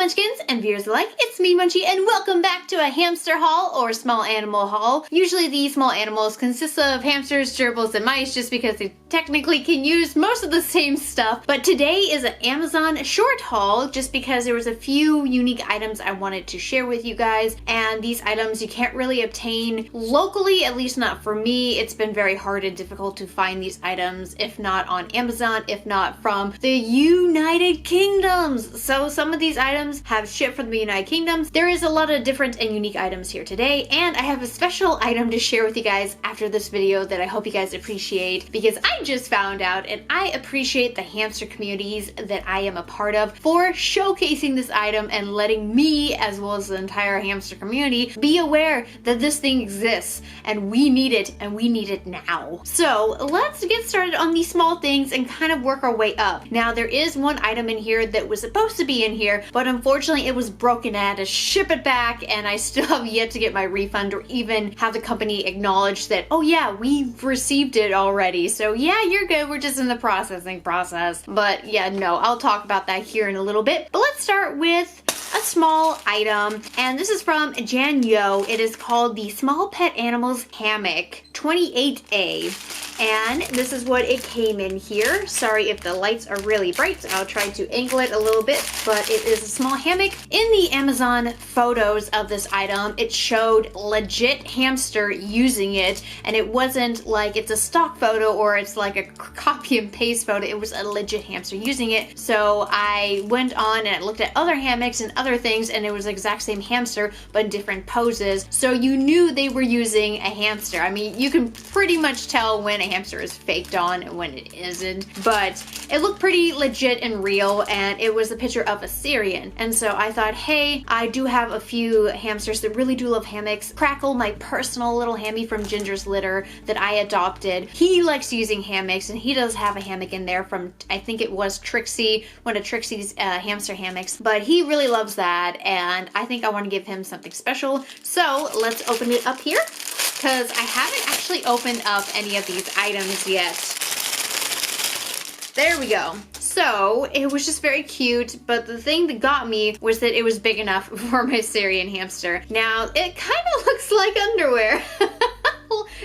Munchkins and viewers alike, it's me Munchie and welcome back to a hamster haul or small animal haul. Usually these small animals consist of hamsters, gerbils, and mice just because they technically can use most of the same stuff. But today is an Amazon short haul just because there was a few unique items I wanted to share with you guys. And these items you can't really obtain locally, at least not for me. It's been very hard and difficult to find these items, if not on Amazon, if not from the United Kingdoms. So some of these items have shipped from the United Kingdoms. There is a lot of different and unique items here today, and I have a special item to share with you guys after this video that I hope you guys appreciate, because I just found out and I appreciate the hamster communities that I am a part of for showcasing this item and letting me, as well as the entire hamster community, be aware that this thing exists and we need it, and we need it now. So let's get started on these small things and kind of work our way up. Now there is one item in here that was supposed to be in here, but unfortunately it was broken. I had to ship it back and I still have yet to get my refund or even have the company acknowledge that, oh yeah, we've received it already. So yeah, you're good. We're just in the processing process. But yeah, no, I'll talk about that here in a little bit. But let's start with a small item, and this is from Jan Yo. It is called the Small Pet Animals Hammock 28A. And this is what it came in here. Sorry if the lights are really bright. I'll try to angle it a little bit, but it is a small hammock. In the Amazon photos of this item, it showed legit hamster using it, and it wasn't like it's a stock photo or it's like a copy and paste photo. It was a legit hamster using it. So I went on and I looked at other hammocks and other things, and it was the exact same hamster but in different poses. So you knew they were using a hamster. I mean, you can pretty much tell when a hamster is faked on and when it isn't, but it looked pretty legit and real, and it was a picture of a Syrian. And so I thought, hey, I do have a few hamsters that really do love hammocks. Crackle, my personal little hammy from Ginger's litter that I adopted, he likes using hammocks, and he does have a hammock in there from, I think it was Trixie, one of Trixie's hamster hammocks, but he really loves that, and I think I want to give him something special. So let's open it up here, because I haven't actually opened up any of these items yet. There we go. So it was just very cute, but the thing that got me was that it was big enough for my Syrian hamster. Now, it kind of looks like underwear.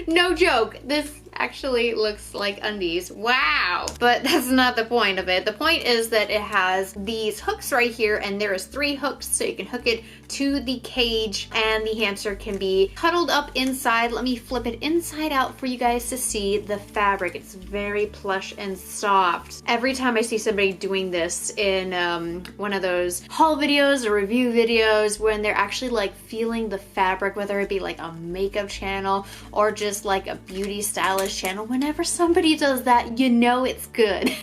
No joke. This actually looks like undies. Wow. But that's not the point of it. The point is that it has these hooks right here, and there is 3 hooks, so you can hook it to the cage and the hamster can be cuddled up inside. Let me flip it inside out for you guys to see the fabric. It's very plush and soft. Every time I see somebody doing this in one of those haul videos or review videos when they're actually like feeling the fabric, whether it be like a makeup channel or just like a beauty stylish channel, whenever somebody does that, you know it's good.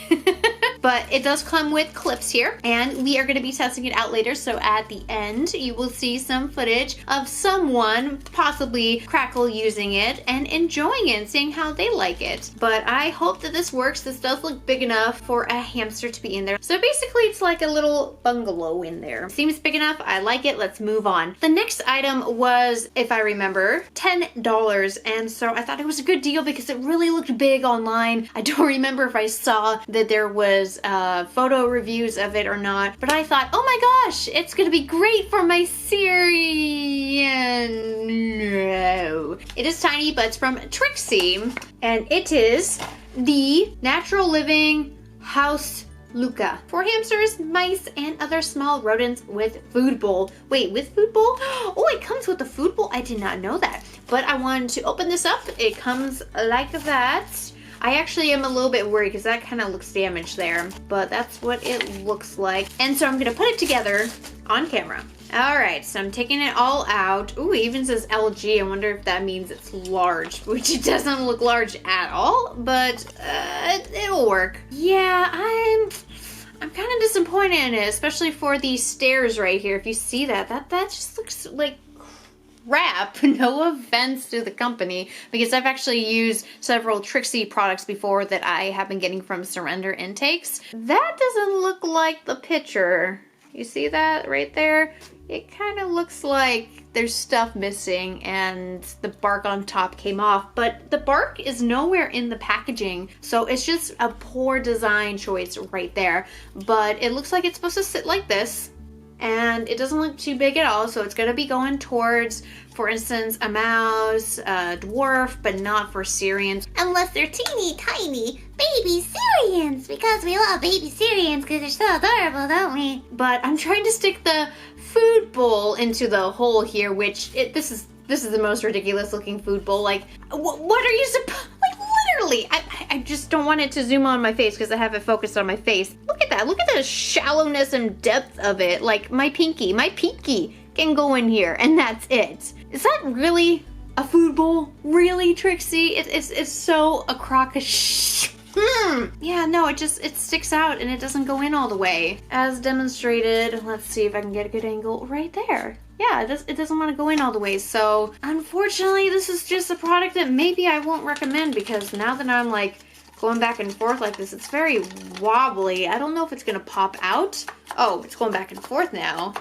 But it does come with clips here, and we are going to be testing it out later, so at the end you will see some footage of someone, possibly Crackle, using it and enjoying it and seeing how they like it. But I hope that this works. This does look big enough for a hamster to be in there. So basically it's like a little bungalow in there. Seems big enough. I like it. Let's move on. The next item was, if I remember, $10, and so I thought it was a good deal because it really looked big online. I don't remember if I saw that there was photo reviews of it or not, but I thought, oh my gosh, it's gonna be great for my Syrian. No. It is tiny, but it's from Trixie, and it is the Natural Living House Luca for hamsters, mice, and other small rodents with food bowl. Wait, with food bowl? Oh, it comes with a food bowl? I did not know that. But I wanted to open this up. It comes like that. I actually am a little bit worried because that kind of looks damaged there, but that's what it looks like. And so I'm gonna put it together on camera. All right, so I'm taking it all out. Ooh, it even says LG. I wonder if that means it's large, which it doesn't look large at all, but it'll work. Yeah, I'm kind of disappointed in it, especially for these stairs right here. If you see that just looks like crap. No offense to the company, because I've actually used several Trixie products before that I have been getting from Surrender Intakes. That doesn't look like the picture. You see that right there? It kind of looks like there's stuff missing and the bark on top came off, but the bark is nowhere in the packaging, so it's just a poor design choice right there. But it looks like it's supposed to sit like this. and it doesn't look too big at all, so it's gonna be going towards, for instance, a mouse, a dwarf, but not for Syrians. Unless they're teeny tiny baby Syrians, because we love baby Syrians because they're so adorable, don't we? But I'm trying to stick the food bowl into the hole here, which this is the most ridiculous looking food bowl. Like, what are you like, literally, I just don't want it to zoom on my face because I have it focused on my face. Look at that. Look at the shallowness and depth of it. Like, my pinky can go in here, and that's it. Is that really a food bowl? Really, Trixie? It's so a crock of Yeah, no, it sticks out and it doesn't go in all the way. As demonstrated, let's see if I can get a good angle right there. Yeah, it doesn't want to go in all the way. So unfortunately, this is just a product that maybe I won't recommend, because now that I'm like going back and forth like this, it's very wobbly. I don't know if it's gonna pop out. Oh, it's going back and forth now.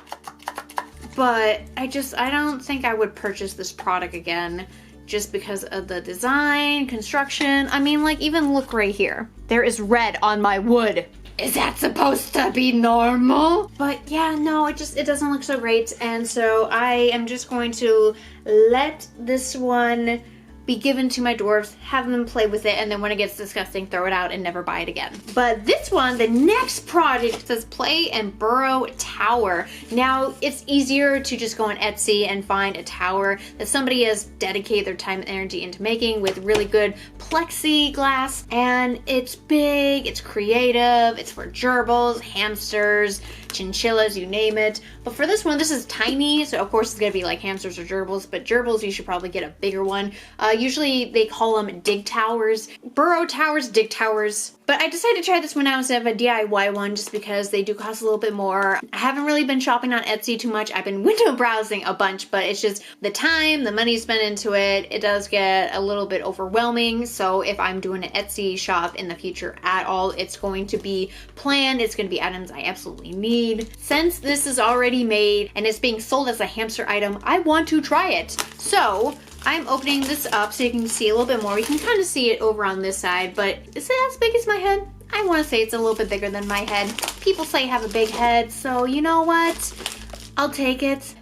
But I don't think I would purchase this product again, just because of the design, construction. I mean, like, even look right here. There is red on my wood. Is that supposed to be normal? But yeah, no, it doesn't look so great. And so I am just going to let this one be given to my dwarves, have them play with it, and then when it gets disgusting, throw it out and never buy it again. But this one, the next project, says Play and Burrow Tower. Now, it's easier to just go on Etsy and find a tower that somebody has dedicated their time and energy into making with really good plexiglass, and it's big, it's creative, it's for gerbils, hamsters, chinchillas, you name it. But for this one, this is tiny, so of course it's gonna be like hamsters or gerbils, but gerbils, you should probably get a bigger one. Usually they call them dig towers, burrow towers, dig towers. But I decided to try this one out instead of a DIY one just because they do cost a little bit more. I haven't really been shopping on Etsy too much. I've been window browsing a bunch, but it's just the time, the money spent into it, it does get a little bit overwhelming. So if I'm doing an Etsy shop in the future at all, it's going to be planned. It's going to be items I absolutely need. Since this is already made and it's being sold as a hamster item, I want to try it. So I'm opening this up so you can see a little bit more. You can kind of see it over on this side, but is it as big as my head? I want to say it's a little bit bigger than my head. People say I have a big head, so you know what? I'll take it.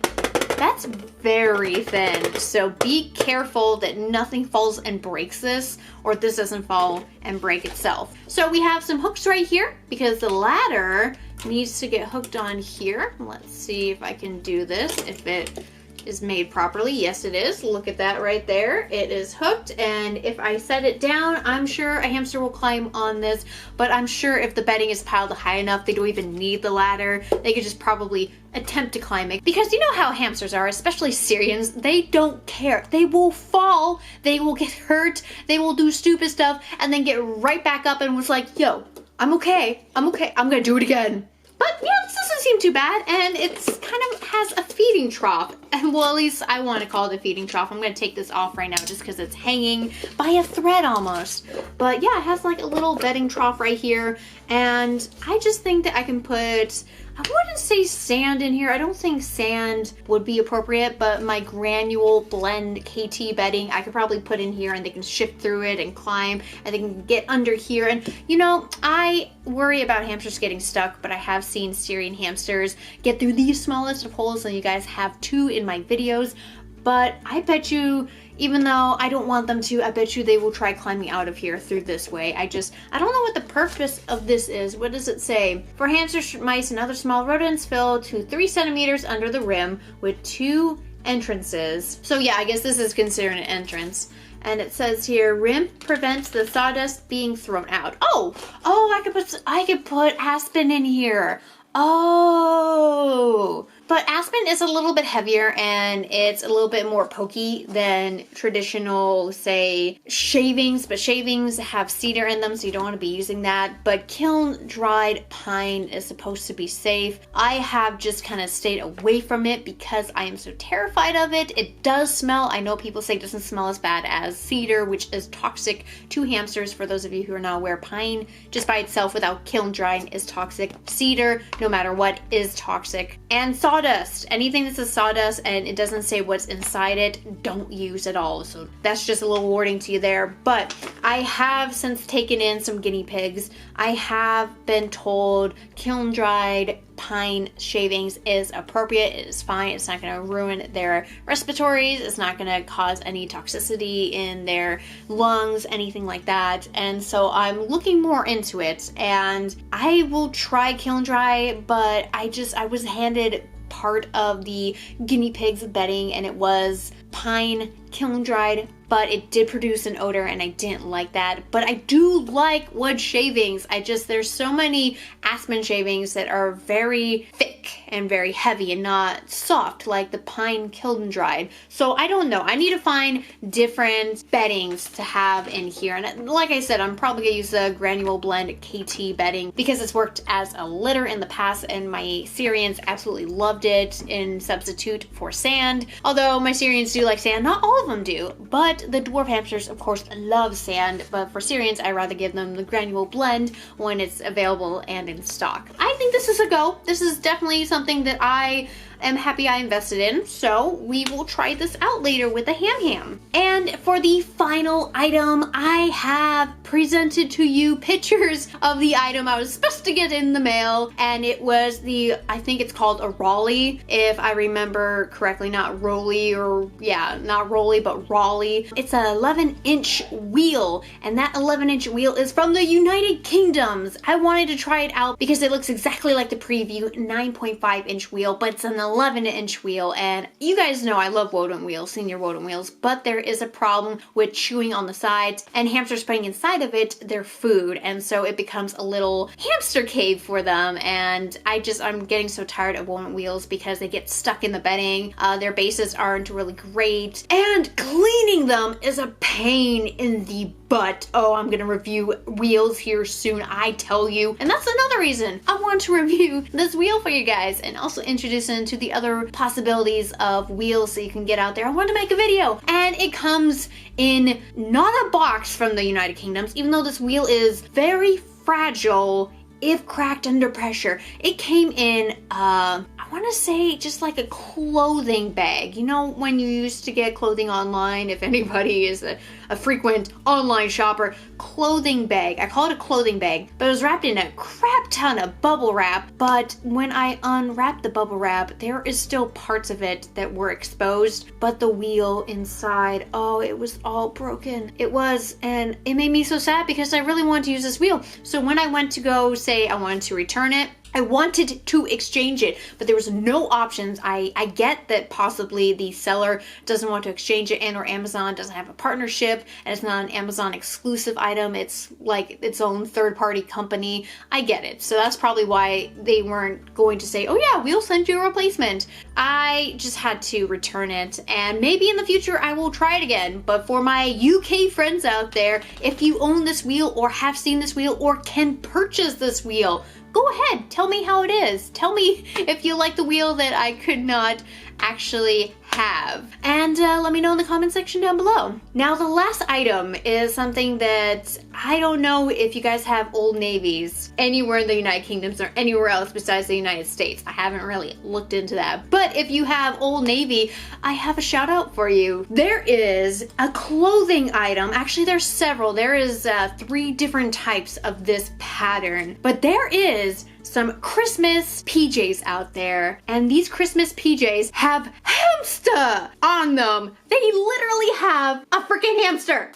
That's very thin, so be careful that nothing falls and breaks this, or this doesn't fall and break itself. So we have some hooks right here because the ladder needs to get hooked on here. Let's see if I can do this, if it is made properly. Yes, it is. Look at that right there. It is hooked, and if I set it down, I'm sure a hamster will climb on this, but I'm sure if the bedding is piled high enough, they don't even need the ladder. They could just probably attempt to climb it, because you know how hamsters are, especially Syrians. They don't care. They will fall, they will get hurt, they will do stupid stuff, and then get right back up and was like, yo, I'm okay, I'm gonna do it again. But yeah, this doesn't seem too bad, and it's kind of has a feeding trough. And well, at least I want to call it a feeding trough. I'm going to take this off right now just because it's hanging by a thread almost. But yeah, it has like a little bedding trough right here, and I just think that I can put, I wouldn't say sand in here. I don't think sand would be appropriate, but my granule blend KT bedding, I could probably put in here, and they can shift through it and climb, and they can get under here. And you know, I worry about hamsters getting stuck, but I have seen Syrian hamsters get through these smallest of holes, and you guys have two in my videos. But I bet you, even though I don't want them to, I bet you they will try climbing out of here through this way. I don't know what the purpose of this is. What does it say? For hamsters, mice, and other small rodents, fill to 3 centimeters under the rim with 2 entrances. So yeah, I guess this is considered an entrance. And it says here, rim prevents the sawdust being thrown out. Oh, I could put aspen in here. Oh, but aspen is a little bit heavier and it's a little bit more pokey than traditional, say, shavings, but shavings have cedar in them, so you don't want to be using that. But kiln dried pine is supposed to be safe. I have just kind of stayed away from it because I am so terrified of it. It does smell. I know people say it doesn't smell as bad as cedar, which is toxic to hamsters. For those of you who are not aware, pine just by itself without kiln drying is toxic. Cedar, no matter what, is toxic. And sawdust sawdust. Anything that says sawdust and it doesn't say what's inside it, don't use at all. So that's just a little warning to you there. But I have since taken in some guinea pigs. I have been told kiln dried pine shavings is appropriate. It is fine. It's not going to ruin their respiratories. It's not going to cause any toxicity in their lungs, anything like that. And so I'm looking more into it, and I will try kiln dry, but I was handed part of the guinea pig's bedding and it was pine kiln dried, but it did produce an odor and I didn't like that. But I do like wood shavings. There's so many aspen shavings that are very thick and very heavy and not soft like the pine kiln dried. So I don't know. I need to find different beddings to have in here. And like I said, I'm probably gonna use the Granule Blend KT bedding because it's worked as a litter in the past and my Syrians absolutely loved it in substitute for sand. Although my Syrians do like sand, not all of them do, but the dwarf hamsters of course love sand. But for Syrians, I rather give them the Granule Blend when it's available and in stock. I think this is a go. This is definitely something that I am happy I invested in, so we will try this out later with the ham. And for the final item, I have presented to you pictures of the item I was supposed to get in the mail, and it was I think it's called a Raleigh, if I remember correctly, not Rolly, or yeah, not Rolly, but Raleigh. It's an 11-inch wheel, and that 11-inch wheel is from the United Kingdoms. I wanted to try it out because it looks exactly like the preview 9.5-inch wheel, but it's an 11-inch wheel, and you guys know I love Woden wheels, senior Woden wheels, but there is a problem with chewing on the sides, and hamsters putting inside of it their food, and so it becomes a little hamster cave for them. And I'm getting so tired of Woden wheels because they get stuck in the bedding. Their bases aren't really great, and cleaning them is a pain in the butt. Oh, I'm gonna review wheels here soon, I tell you. And that's another reason I want to review this wheel for you guys and also introduce it into the other possibilities of wheels so you can get out there. I wanted to make a video, and it comes in not a box from the United Kingdoms, even though this wheel is very fragile if cracked under pressure. It came in, I want to say just like a clothing bag. You know, when you used to get clothing online, if anybody is a frequent online shopper, clothing bag. I call it a clothing bag, but it was wrapped in a crap ton of bubble wrap. But when I unwrapped the bubble wrap, there is still parts of it that were exposed, but the wheel inside, oh, it was all broken. It was, and it made me so sad because I really wanted to use this wheel. So when I went to go say I wanted to return it, I wanted to exchange it, but there was no options. I get that possibly the seller doesn't want to exchange it, and or Amazon doesn't have a partnership and it's not an Amazon exclusive item. It's like its own third-party company. I get it. So that's probably why they weren't going to say, oh yeah, we'll send you a replacement. I just had to return it, and maybe in the future I will try it again. But for my UK friends out there, if you own this wheel or have seen this wheel or can purchase this wheel, go ahead, tell me how it is. Tell me if you like the wheel that I could not actually have. And let me know in the comment section down below. Now the last item is something that I don't know if you guys have Old Navies anywhere in the United Kingdoms or anywhere else besides the United States. I haven't really looked into that. But if you have Old Navy, I have a shout out for you. There is a clothing item. Actually, there's several. There is 3 different types of this pattern. But there is some Christmas PJs out there, and these Christmas PJs have hamster on them. They literally have a freaking hamster.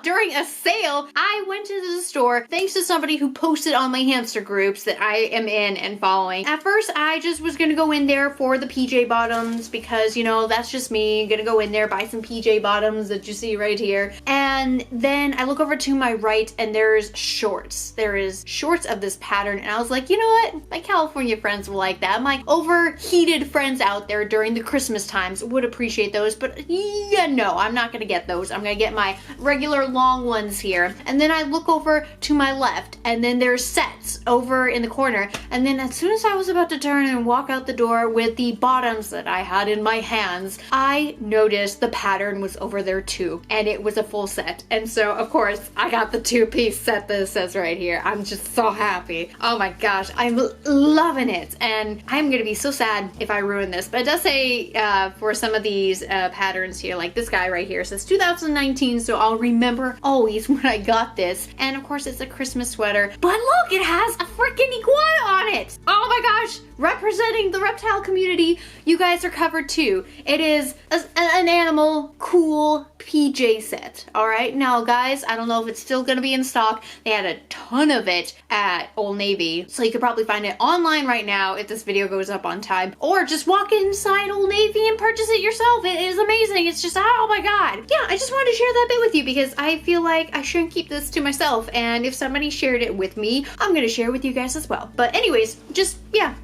During a sale, I went to the store thanks to somebody who posted on my hamster groups that I am in and following. At first, I just was gonna go in there for the PJ bottoms because, you know, that's just me. Gonna go in there, buy some PJ bottoms that you see right here. And then I look over to my right and there's shorts. There is shorts of this pattern, and I was like, you know what? My California friends will like that. My overheated friends out there during the Christmas times would appreciate those, but yeah, no, I'm not gonna get those. I'm gonna get my regular long ones here. And then I look over to my left, and then there's sets over in the corner. And then as soon as I was about to turn and walk out the door with the bottoms that I had in my hands, I noticed the pattern was over there too. And it was a full set. And so, of course, I got the 2-piece set that it says right here. I'm just so happy. Oh my gosh, I'm loving it. And I'm gonna be so sad if I ruin this. But it does say for some of these patterns here, like this guy right here says 2019, so I'll remember always when I got this. And of course, it's a Christmas sweater. But look, it has a freaking iguana on it. Oh my gosh, representing the reptile community, you guys are covered too. It is an animal cool PJ set. All right, now guys, I don't know if it's still gonna be in stock. They had a ton of it at Old Navy, so you could probably find it online right now if this video goes up on time, or just walk inside Old Navy and purchase it yourself. It is amazing. It's just, oh my god. Yeah, I just wanted to share that bit with you because I feel like I shouldn't keep this to myself, and if somebody shared it with me, I'm gonna share it with you guys as well. But anyways, just, yeah.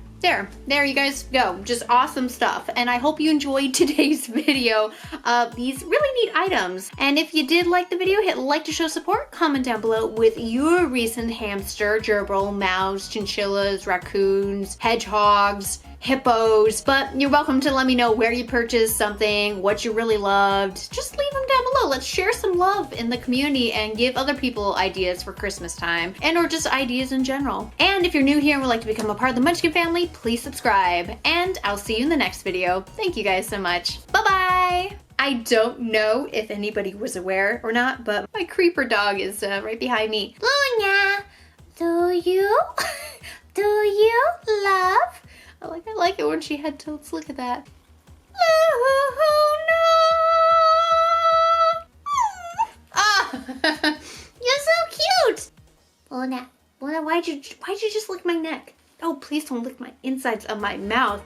There you guys go. Just awesome stuff. And I hope you enjoyed today's video of these really neat items. And if you did like the video, hit like to show support. Comment down below with your recent hamster, gerbil, mouse, chinchillas, raccoons, hedgehogs, hippos. But you're welcome to let me know where you purchased something, what you really loved. Just leave them down below. Let's share some love in the community and give other people ideas for Christmas time, and or just ideas in general. And if you're new here and would like to become a part of the Munchkin family, please subscribe. And I'll see you in the next video. Thank you guys so much. Bye-bye! I don't know if anybody was aware or not, but my creeper dog is right behind me. Luna, do you? Do you love? I like it when she head tilts. Look at that. Luna! Ah! You're so cute. Luna, why'd you just lick my neck? Oh, please don't lick my insides of my mouth.